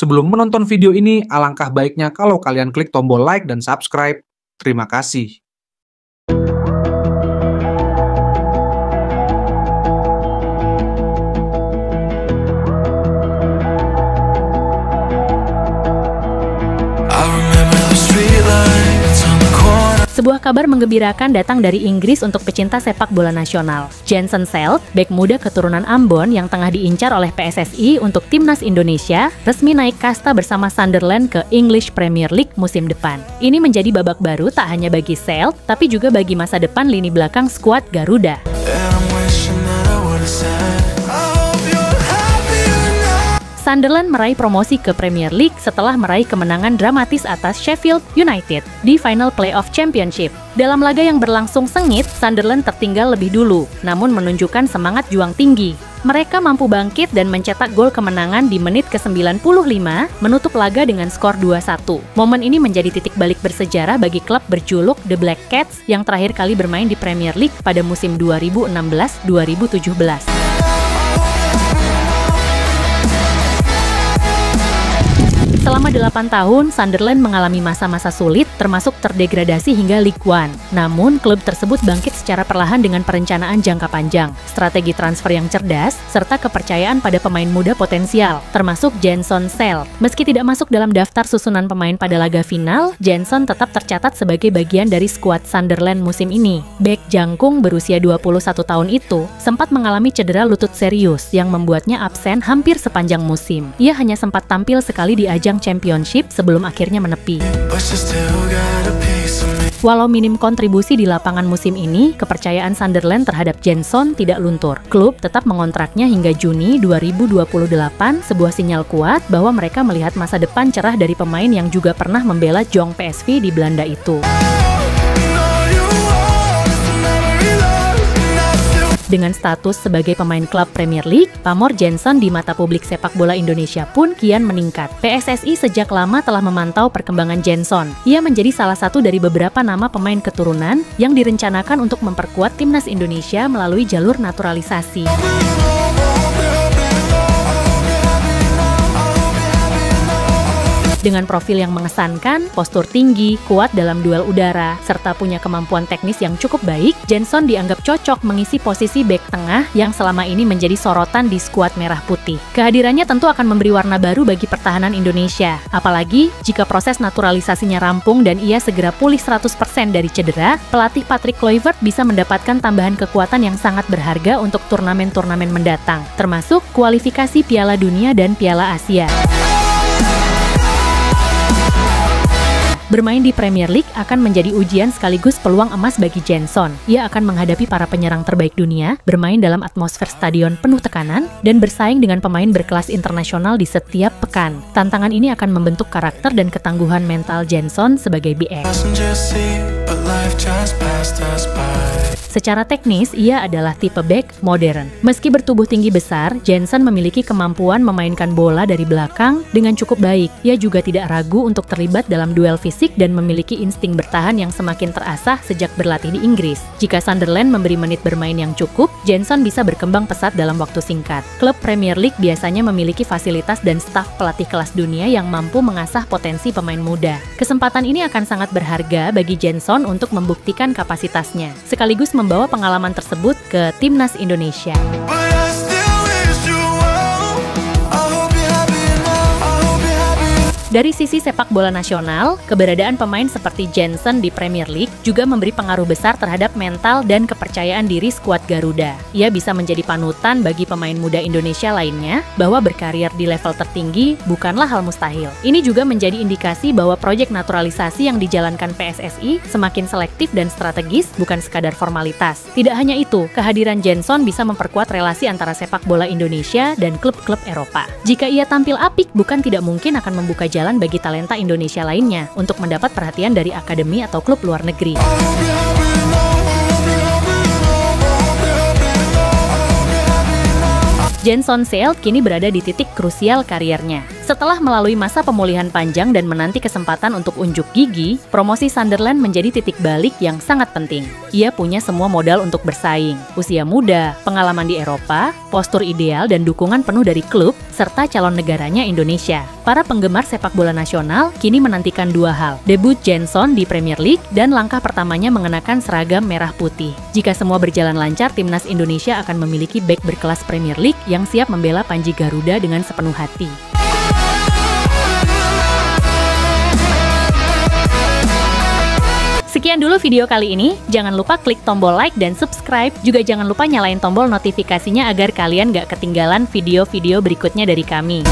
Sebelum menonton video ini, alangkah baiknya kalau kalian klik tombol like dan subscribe. Terima kasih. Sebuah kabar menggembirakan datang dari Inggris untuk pecinta sepak bola nasional. Jenson Selt, bek muda keturunan Ambon yang tengah diincar oleh PSSI untuk timnas Indonesia, resmi naik kasta bersama Sunderland ke English Premier League musim depan. Ini menjadi babak baru tak hanya bagi Selt, tapi juga bagi masa depan lini belakang skuad Garuda. Sunderland meraih promosi ke Premier League setelah meraih kemenangan dramatis atas Sheffield United di Final Playoff Championship. Dalam laga yang berlangsung sengit, Sunderland tertinggal lebih dulu, namun menunjukkan semangat juang tinggi. Mereka mampu bangkit dan mencetak gol kemenangan di menit ke-95, menutup laga dengan skor 2-1. Momen ini menjadi titik balik bersejarah bagi klub berjuluk The Black Cats yang terakhir kali bermain di Premier League pada musim 2016-2017. Selama 8 tahun, Sunderland mengalami masa-masa sulit, termasuk terdegradasi hingga League One. Namun, klub tersebut bangkit secara perlahan dengan perencanaan jangka panjang, strategi transfer yang cerdas, serta kepercayaan pada pemain muda potensial, termasuk Jenson Selt. Meski tidak masuk dalam daftar susunan pemain pada laga final, Jenson tetap tercatat sebagai bagian dari skuad Sunderland musim ini. Bek jangkung berusia 21 tahun itu sempat mengalami cedera lutut serius yang membuatnya absen hampir sepanjang musim. Ia hanya sempat tampil sekali di ajang Championship sebelum akhirnya menepi. Walau minim kontribusi di lapangan musim ini, kepercayaan Sunderland terhadap Jenson tidak luntur. Klub tetap mengontraknya hingga Juni 2028, sebuah sinyal kuat bahwa mereka melihat masa depan cerah dari pemain yang juga pernah membela Jong PSV di Belanda itu. Dengan status sebagai pemain klub Premier League, pamor Jenson di mata publik sepak bola Indonesia pun kian meningkat. PSSI sejak lama telah memantau perkembangan Jenson. Ia menjadi salah satu dari beberapa nama pemain keturunan yang direncanakan untuk memperkuat timnas Indonesia melalui jalur naturalisasi. Dengan profil yang mengesankan, postur tinggi, kuat dalam duel udara, serta punya kemampuan teknis yang cukup baik, Jenson dianggap cocok mengisi posisi bek tengah yang selama ini menjadi sorotan di skuad merah putih. Kehadirannya tentu akan memberi warna baru bagi pertahanan Indonesia, apalagi jika proses naturalisasinya rampung dan ia segera pulih 100% dari cedera, pelatih Patrick Kluivert bisa mendapatkan tambahan kekuatan yang sangat berharga untuk turnamen-turnamen mendatang, termasuk kualifikasi Piala Dunia dan Piala Asia. Bermain di Premier League akan menjadi ujian sekaligus peluang emas bagi Jenson. Ia akan menghadapi para penyerang terbaik dunia, bermain dalam atmosfer stadion penuh tekanan, dan bersaing dengan pemain berkelas internasional di setiap pekan. Tantangan ini akan membentuk karakter dan ketangguhan mental Jenson sebagai BX. Secara teknis, ia adalah tipe bek modern. Meski bertubuh tinggi besar, Jenson memiliki kemampuan memainkan bola dari belakang dengan cukup baik. Ia juga tidak ragu untuk terlibat dalam duel fisik dan memiliki insting bertahan yang semakin terasah sejak berlatih di Inggris. Jika Sunderland memberi menit bermain yang cukup, Jenson bisa berkembang pesat dalam waktu singkat. Klub Premier League biasanya memiliki fasilitas dan staf pelatih kelas dunia yang mampu mengasah potensi pemain muda. Kesempatan ini akan sangat berharga bagi Jenson untuk membuktikan kapasitasnya, sekaligus membawa pengalaman tersebut ke timnas Indonesia. Dari sisi sepak bola nasional, keberadaan pemain seperti Jenson di Premier League juga memberi pengaruh besar terhadap mental dan kepercayaan diri skuad Garuda. Ia bisa menjadi panutan bagi pemain muda Indonesia lainnya bahwa berkarir di level tertinggi bukanlah hal mustahil. Ini juga menjadi indikasi bahwa proyek naturalisasi yang dijalankan PSSI semakin selektif dan strategis, bukan sekadar formalitas. Tidak hanya itu, kehadiran Jenson bisa memperkuat relasi antara sepak bola Indonesia dan klub-klub Eropa. Jika ia tampil apik, bukan tidak mungkin akan membuka jalan bagi talenta Indonesia lainnya untuk mendapat perhatian dari akademi atau klub luar negeri. Jenson Selt kini berada di titik krusial kariernya. Setelah melalui masa pemulihan panjang dan menanti kesempatan untuk unjuk gigi, promosi Sunderland menjadi titik balik yang sangat penting. Ia punya semua modal untuk bersaing, usia muda, pengalaman di Eropa, postur ideal dan dukungan penuh dari klub, serta calon negaranya Indonesia. Para penggemar sepak bola nasional kini menantikan dua hal, debut Jenson di Premier League dan langkah pertamanya mengenakan seragam merah putih. Jika semua berjalan lancar, timnas Indonesia akan memiliki bek berkelas Premier League yang siap membela Panji Garuda dengan sepenuh hati. Sekian dulu video kali ini, jangan lupa klik tombol like dan subscribe, juga jangan lupa nyalain tombol notifikasinya agar kalian gak ketinggalan video-video berikutnya dari kami.